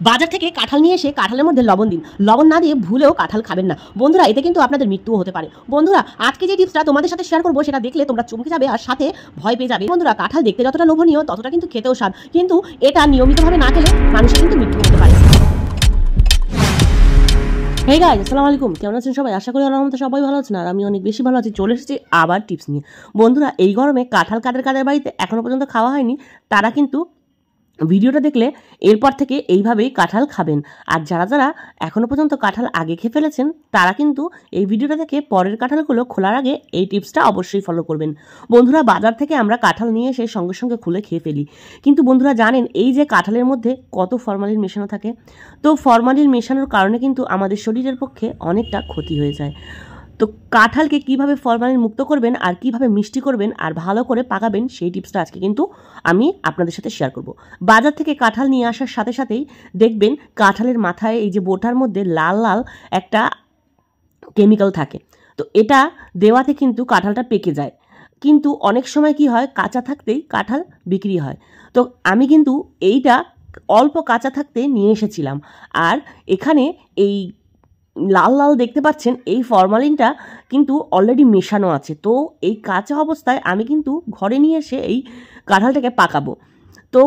বাজার থেকে কাঁঠাল নিয়ে এসে কাঁঠালের মধ্যে লবণ দিন। লবণ না দিয়ে ভুলেও কাঁঠাল খাবেন না বন্ধুরা, এতে কিন্তু আপনাদের মৃত্যুও হতে পারে। বন্ধুরা আজকে যে টিপসটা তোমাদের সাথে শেয়ার করবো সেটা দেখলে তোমরা চমকে যাবে আর সাথে ভয় পেয়ে যাবে। বন্ধুরা কাঁঠাল দেখতে যতটা লোভনীয় ততটা কিন্তু খেতেও স্বাদ, কিন্তু এটা নিয়মিতভাবে না খেলে মানুষের কিন্তু মৃত্যু হতে পারে। হেই গাইস, আসসালামু আলাইকুম, কেমন আছেন সবাই? আশা করি আল্লাহর রহমতে সবাই ভালো আছেন আর আমি অনেক বেশি ভালো আছি। চলে এসেছি আবার টিপস নিয়ে। বন্ধুরা এই গরমে কাঁঠাল কাদের বাড়িতে এখনো পর্যন্ত খাওয়া হয়নি তারা কিন্তু ভিডিওটা দেখলে এরপর থেকে এইভাবেই কাঁঠাল খাবেন। আর যারা যারা এখনও পর্যন্ত কাঁঠাল আগে খেয়ে ফেলেছেন তারা কিন্তু এই ভিডিওটা থেকে পরের কাঁঠালগুলো খোলার আগে এই টিপসটা অবশ্যই ফলো করবেন। বন্ধুরা বাজার থেকে আমরা কাঁঠাল নিয়ে এসে সঙ্গে সঙ্গে খুলে খেয়ে ফেলি, কিন্তু বন্ধুরা জানেন এই যে কাঁঠালের মধ্যে কত ফরমালিন মেশানো থাকে? তো ফরমালিন মেশানোর কারণে কিন্তু আমাদের শরীরের পক্ষে অনেকটা ক্ষতি হয়ে যায়। তো কাঁঠালকে কিভাবে ফরমালিন মুক্ত করবেন আর কিভাবে মিষ্টি করবেন আর ভালো করে পাকাবেন সেই টিপসটা আজকে কিন্তু আমি আপনাদের সাথে শেয়ার করব। বাজার থেকে কাঁঠাল নিয়ে আসার সাথে সাথেই দেখবেন কাঁঠালের মাথায় এই যে বোটার মধ্যে লাল লাল একটা কেমিক্যাল থাকে। তো এটা দেওয়াতে কিন্তু কাঁঠালটা পেকে যায়, কিন্তু অনেক সময় কি হয় কাঁচা থাকতেই কাঁঠাল বিক্রি হয়। তো আমি কিন্তু এইটা অল্প কাঁচা থাকতে নিয়ে এসেছিলাম, আর এখানে এই লাল লাল দেখতে পাচ্ছেন এই ফরমালিনটা কিন্তু অলরেডি মেশানো আছে। তো এই কাঁচা অবস্থায় আমি কিন্তু ঘরে নিয়ে এসে এই কাঁঠালটাকে পাকাবো। তো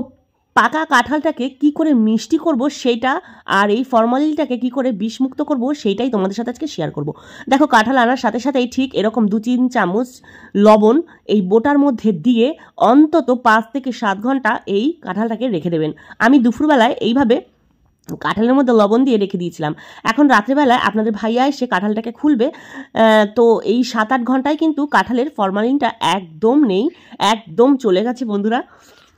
পাকা কাঁঠালটাকে কি করে মিষ্টি করব সেইটা আর এই ফরমালিনটাকে কি করে বিষমুক্ত করব সেইটাই তোমাদের সাথে আজকে শেয়ার করব। দেখো কাঁঠাল আনার সাথে সাথেই ঠিক এরকম 2-3 চামচ লবণ এই বোটার মধ্যে দিয়ে অন্তত 5 থেকে 7 ঘন্টা এই কাঁঠালটাকে রেখে দেবেন। আমি দুপুরবেলায় এইভাবে কাঁঠালের মধ্যে লবণ দিয়ে রেখে দিয়েছিলাম। এখন রাত্রেবেলায় আপনাদের ভাইয়া এসে কাঁঠালটাকে খুলবে। তো এই 7-8 ঘন্টায় কিন্তু কাঁঠালের ফরমালিনটা একদম নেই, একদম চলে গেছে বন্ধুরা।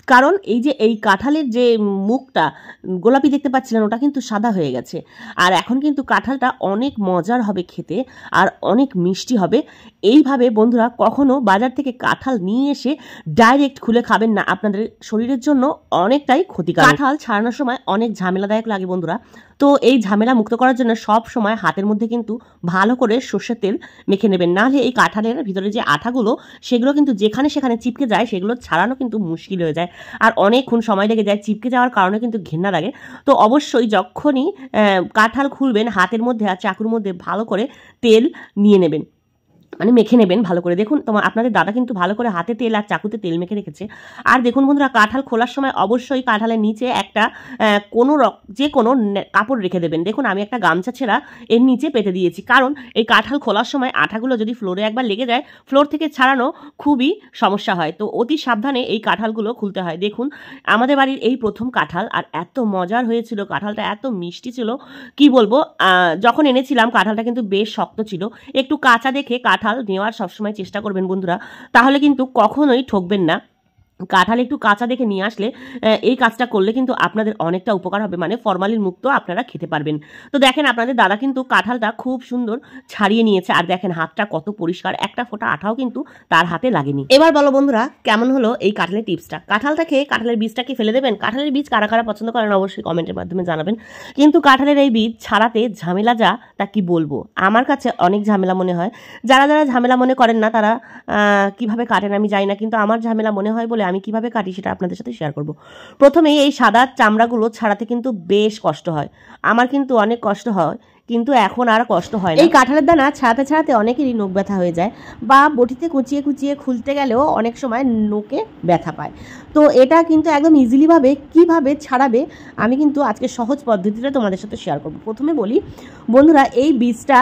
কারণ এই যে এই কাঁঠালের যে মুখটা গোলাপি দেখতে পাচ্ছিলেন ওটা কিন্তু সাদা হয়ে গেছে। আর এখন কিন্তু কাঁঠালটা অনেক মজার হবে খেতে আর অনেক মিষ্টি হবে। এইভাবে বন্ধুরা কখনো বাজার থেকে কাঁঠাল নিয়ে এসে ডাইরেক্ট খুলে খাবেন না, আপনাদের শরীরের জন্য অনেকটাই ক্ষতিকারক। কাঁঠাল ছাড়ানোর সময় অনেক ঝামেলাদায়ক লাগে বন্ধুরা। তো এই ঝামেলা মুক্ত করার জন্য সব সময় হাতের মধ্যে কিন্তু ভালো করে সর্ষের তেল মেখে নেবেন, নাহলে এই কাঁঠালের ভিতরে যে আঠাগুলো সেগুলো কিন্তু যেখানে সেখানে চিপকে যায়, সেগুলো ছাড়ানো কিন্তু মুশকিল হয়ে যায় আর অনেকক্ষণ সময় লেগে যায়। চিপকে যাওয়ার কারণে কিন্তু ঘেন্না লাগে। তো অবশ্যই যখনই কাঁঠাল খুলবেন হাতের মধ্যে আর চাকুর মধ্যে ভালো করে তেল নিয়ে নেবেন, মানে মেখে নেবেন ভালো করে। দেখুন আপনাদের দাদা কিন্তু ভালো করে হাতে তেল আর চাকুতে তেল মেখে রেখেছে। আর দেখুন বন্ধুরা কাঁঠাল খোলার সময় অবশ্যই কাঁঠালের নিচে একটা যে কোনো কাপড় রেখে দেবেন। দেখুন আমি একটা গামছা ছেঁড়া এর নিচে পেতে দিয়েছি, কারণ এই কাঁঠাল খোলার সময় আঠাগুলো যদি ফ্লোরে একবার লেগে যায় ফ্লোর থেকে ছাড়ানো খুবই সমস্যা হয়। তো অতি সাবধানে এই কাঁঠালগুলো খুলতে হয়। দেখুন আমাদের বাড়ির এই প্রথম কাঁঠাল, আর এত মজার হয়েছিল কাঁঠালটা, এত মিষ্টি ছিল কি বলবো। যখন এনেছিলাম কাঁঠালটা কিন্তু বেশ শক্ত ছিল। একটু কাঁচা দেখে কাঁঠাল নেওয়ার সবসময় চেষ্টা করবেন বন্ধুরা, তাহলে কিন্তু কখনোই ঠকবেন না। কাঁঠাল একটু কাঁচা দেখে নিয়ে আসলে এই কাজটা করলে কিন্তু আপনাদের অনেকটা উপকার হবে, মানে ফরমালিন মুক্ত আপনারা খেতে পারবেন। তো দেখেন আপনাদের দাদা কিন্তু কাঁঠালটা খুব সুন্দর ছাড়িয়ে নিয়েছে, আর দেখেন হাতটা কত পরিষ্কার, একটা ফোঁটা আঠাও কিন্তু তার হাতে লাগেনি। এবার বলো বন্ধুরা কেমন হলো এই কাঁঠালের টিপসটা? কাঁঠালটা খেয়ে কাঁঠালের বীজটাকে ফেলে দেবেন? কাঁঠালের বীজ কারা কারা পছন্দ করেন অবশ্যই কমেন্টের মাধ্যমে জানাবেন। কিন্তু কাঁঠালের এই বীজ ছাড়াতে ঝামেলা যা তা কি বলবো, আমার কাছে অনেক ঝামেলা মনে হয়। যারা যারা ঝামেলা মনে করেন না তারা কিভাবে কাটেন আমি জানি না, কিন্তু আমার ঝামেলা মনে হয় বলে আমি কিভাবে কাটি সেটা আপনাদের সাথে শেয়ার করব। প্রথমেই এই সাদা চামড়াগুলো ছাড়াতে কিন্তু বেশ কষ্ট হয়, আমার কিন্তু অনেক কষ্ট হয়, কিন্তু এখন আর কষ্ট হয় না। এই কাঁঠালের দানা ছাড়াতে ছাড়াতে অনেকেরই নোক ব্যথা হয়ে যায়, বা বটিতে কুচিয়ে কুচিয়ে খুলতে গেলেও অনেক সময় নোকে ব্যথা পায়। তো এটা কিন্তু একদম ইজিলিভাবে কিভাবে ছাড়াবে আমি কিন্তু আজকে সহজ পদ্ধতিটা তোমাদের সাথে শেয়ার করব। প্রথমে বলি বন্ধুরা, এই বীজটা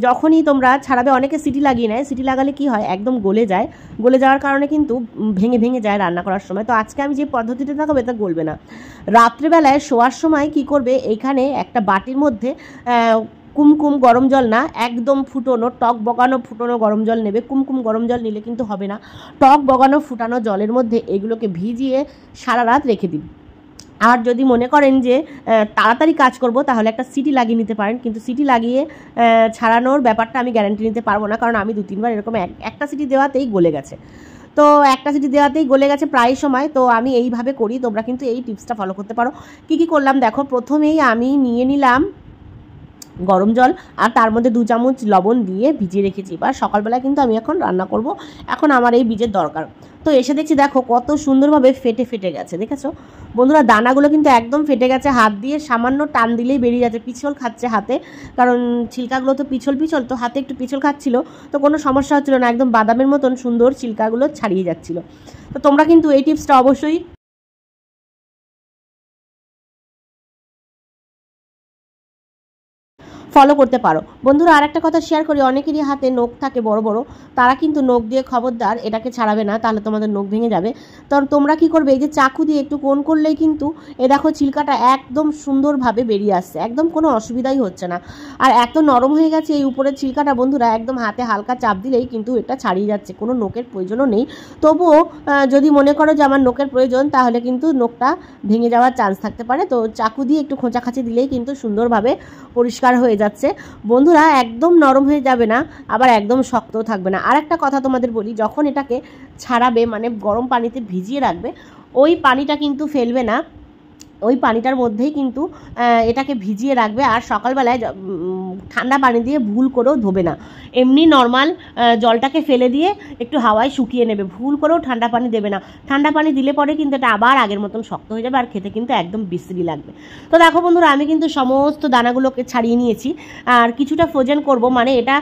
যখনই তোমরা ছাড়াবে অনেকে সিটি লাগিয়ে নেয়, সিটি লাগালে কি হয় একদম গলে যায়, গলে যাওয়ার কারণে কিন্তু ভেঙে ভেঙে যায় রান্না করার সময়। তো আজকে আমি যে পদ্ধতিটা দেখাবো এটা গলবে না। রাত্রেবেলায় শোয়ার সময় কি করবে, এখানে একটা বাটির মধ্যে কুমকুম গরম জল না, একদম ফুটানো টক বগানো ফুটানো গরম জল নেবে। কুমকুম গরম জল নিলে কিন্তু হবে না, টক বগানো ফুটানো জলের মধ্যে এগুলোকে ভিজিয়ে সারা রাত রেখে দিন। আর যদি মনে করেন যে তাড়াতাড়ি কাজ করব তাহলে একটা সিটি লাগিয়ে নিতে পারেন, কিন্তু সিটি লাগিয়ে ছাড়ানোর ব্যাপারটা আমি গ্যারান্টি নিতে পারবো না, কারণ আমি 2-3 বার এরকম একটা সিটি দেওয়াতেই গলে গেছে। তো একটা সিটি দেওয়াতেই গলে গেছে প্রায় সময়। তো আমি এইভাবে করি, তোমরা কিন্তু এই টিপসটা ফলো করতে পারো। কি কি করলাম দেখো, প্রথমেই আমি নিয়ে নিলাম গরম জল আর তার মধ্যে 2 চামচ লবণ দিয়ে ভিজিয়ে রেখেছি। বা সকালবেলা কিন্তু আমি এখন রান্না করব, এখন আমার এই বীজের দরকার। তো এসে দেখছি দেখো কত সুন্দরভাবে ফেটে ফেটে গেছে, দেখেছো? বন্ধুরা দানাগুলো কিন্তু একদম ফেটে গেছে, হাত দিয়ে সামান্য টান দিলেই বেরিয়ে যাচ্ছে, পিছল খাচ্ছে হাতে, কারণ ছিলকাগুলো তো পিছল তো হাতে একটু পিছল খাচ্ছিল, তো কোনো সমস্যা হচ্ছিল না, একদম বাদামের মতন সুন্দর ছিলকাগুলো ছাড়িয়ে যাচ্ছিল। তো তোমরা কিন্তু এই টিপসটা অবশ্যই ফলো করতে পারো। বন্ধুরা আরেকটা কথা শেয়ার করি, অনেকেরই হাতে নখ থাকে বড় বড়, তারা কিন্তু নখ দিয়ে খবরদার এটাকে ছাড়াবে না, তাহলে তোমাদের নখ ভেঙে যাবে। তো তোমরা কি করবে, এই যে চাকু দিয়ে একটু কোণ করলেই কিন্তু এ দেখো ছিলকাটা একদম সুন্দরভাবে বেরিয়ে আসছে, একদম কোনো অসুবিধাই হচ্ছে না। আর এত নরম হয়ে গেছে এই উপরের ছিলকাটা বন্ধুরা, একদম হাতে হালকা চাপ দিলেই কিন্তু এটা ছাড়িয়ে যাচ্ছে, কোনো নখের প্রয়োজনও নেই। তবুও যদি মনে করো যে আমার নখের প্রয়োজন, তাহলে কিন্তু নখটা ভেঙে যাওয়ার চান্স থাকতে পারে, তো চাকু দিয়ে একটু খোঁচাখাচি দিলেই কিন্তু সুন্দরভাবে পরিষ্কার হয়ে যাচ্ছে। বন্ধুরা একদম নরম হয়ে যাবে না, আবার একদম শক্তও থাকবে না। আর একটা কথা তোমাদের বলি, যখন এটাকে ছাড়াবে মানে গরম পানিতে ভিজিয়ে রাখবে, ওই পানিটা কিন্তু ফেলবে না, ওই পানিটার মধ্যেই কিন্তু এটাকে ভিজিয়ে রাখবে। আর সকালবেলায় ঠান্ডা পানি দিয়ে ভুল করেও ধোবে না, এমনি নর্মাল জলটাকে ফেলে দিয়ে একটু হাওয়ায় শুকিয়ে নেবে, ভুল করেও ঠান্ডা পানি দেবে না। ঠান্ডা পানি দিলে পরে কিন্তু এটা আবার আগের মতন শক্ত হয়ে যাবে, আর খেতে কিন্তু একদম বিশ্রী লাগবে। তো দেখো বন্ধুরা আমি কিন্তু সমস্ত দানাগুলোকে ছাড়িয়ে নিয়েছি, আর কিছুটা ফ্রোজেন করব, মানে এটা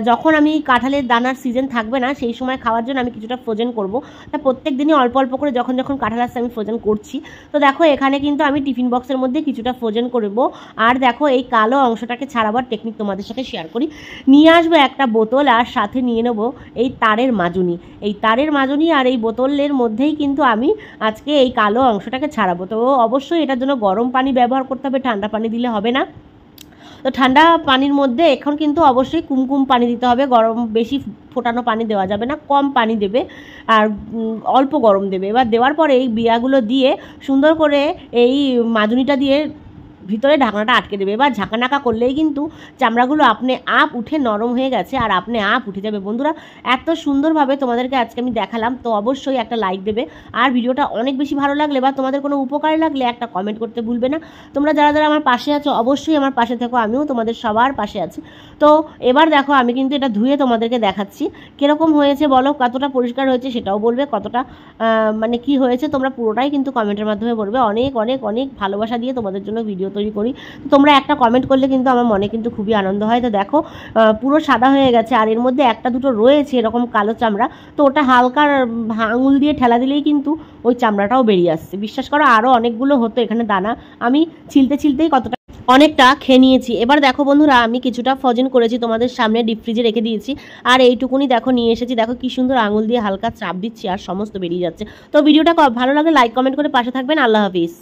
যখন আমি কাঁঠালের দানার সিজন থাকবে না সেই সময় খাওয়ার জন্য আমি কিছুটা ফ্রোজেন করব। তা প্রত্যেক দিনই অল্প অল্প করে যখন যখন কাঁঠাল আসছে আমি ফ্রোজেন করছি। তো দেখো এখানে কিন্তু আমি টিফিন বক্সের মধ্যে কিছুটা ফ্রোজেন করব। আর দেখো এই কালো অংশটাকে ছাড়াবার টেকনিক তোমাদের সাথে শেয়ার করি। নিয়ে আসবো একটা বোতল, আর সাথে নিয়ে নেব এই তারের মাজুনি। এই তারের মাজুনি আর এই বোতলের মধ্যেই কিন্তু আমি আজকে এই কালো অংশটাকে ছাড়াবো। তো অবশ্যই এটার জন্য গরম পানি ব্যবহার করতে হবে, ঠান্ডা পানি দিলে হবে না। তো ঠান্ডা পানির মধ্যে এখন কিন্তু অবশ্যই কুমকুম পানি দিতে হবে, গরম বেশি ফোটানো পানি দেওয়া যাবে না, কম পানি দেবে আর অল্প গরম দেবে। এবার দেওয়ার পরে এই বিয়াগুলো দিয়ে সুন্দর করে এই মাজুনিটা দিয়ে ভিতরে ঢাকনাটা আটকে দেবে। এবার ঝাঁকানাকা করলেই কিন্তু চামড়াগুলো আপনি আপ উঠে নরম হয়ে গেছে, আর আপনি আপ উঠে যাবে। বন্ধুরা এত সুন্দরভাবে তোমাদেরকে আজকে আমি দেখালাম, তো অবশ্যই একটা লাইক দেবে, আর ভিডিওটা অনেক বেশি ভালো লাগলে বা তোমাদের কোনো উপকারে লাগলে একটা কমেন্ট করতে ভুলবে না। তোমরা যারা যারা আমার পাশে আছো অবশ্যই আমার পাশে থেকো, আমিও তোমাদের সবার পাশে আছি। তো এবার দেখো আমি কিন্তু এটা ধুয়ে তোমাদেরকে দেখাচ্ছি কীরকম হয়েছে, বলো কতটা পরিষ্কার হয়েছে সেটাও বলবে, কতটা মানে কি হয়েছে তোমরা পুরোটাই কিন্তু কমেন্টের মাধ্যমে বলবে। অনেক অনেক অনেক ভালোবাসা দিয়ে তোমাদের জন্য ভিডিও তৈরি করি, তোমরা একটা কমেন্ট করলে কিন্তু আমার মনে কিন্তু খুবই আনন্দ হয়। তো দেখো পুরো সাদা হয়ে গেছে, আর এর মধ্যে একটা দুটো রয়েছে এরকম কালো চামড়া, তো ওটা হালকা আঙুল দিয়ে ঠেলা দিলেই কিন্তু ওই চামড়াটাও বেরিয়ে আসছে। বিশ্বাস করো আরও অনেকগুলো হতো এখানে দানা, আমি ছিলতেই কতটা অনেকটা খেয়ে নিয়েছি। এবার দেখো বন্ধুরা আমি কিছুটা ফ্রোজেন করেছি তোমাদের সামনে, ডিপ ফ্রিজে রেখে দিয়েছি, আর এইটুকুনি দেখো নিয়ে এসেছি। দেখো কি সুন্দর আঙুল দিয়ে হালকা চাপ দিচ্ছি আর সমস্ত বেরিয়ে যাচ্ছে। তো ভিডিওটা ভালো লাগে লাইক কমেন্ট করে পাশে থাকবেন। আল্লাহ হাফিজ।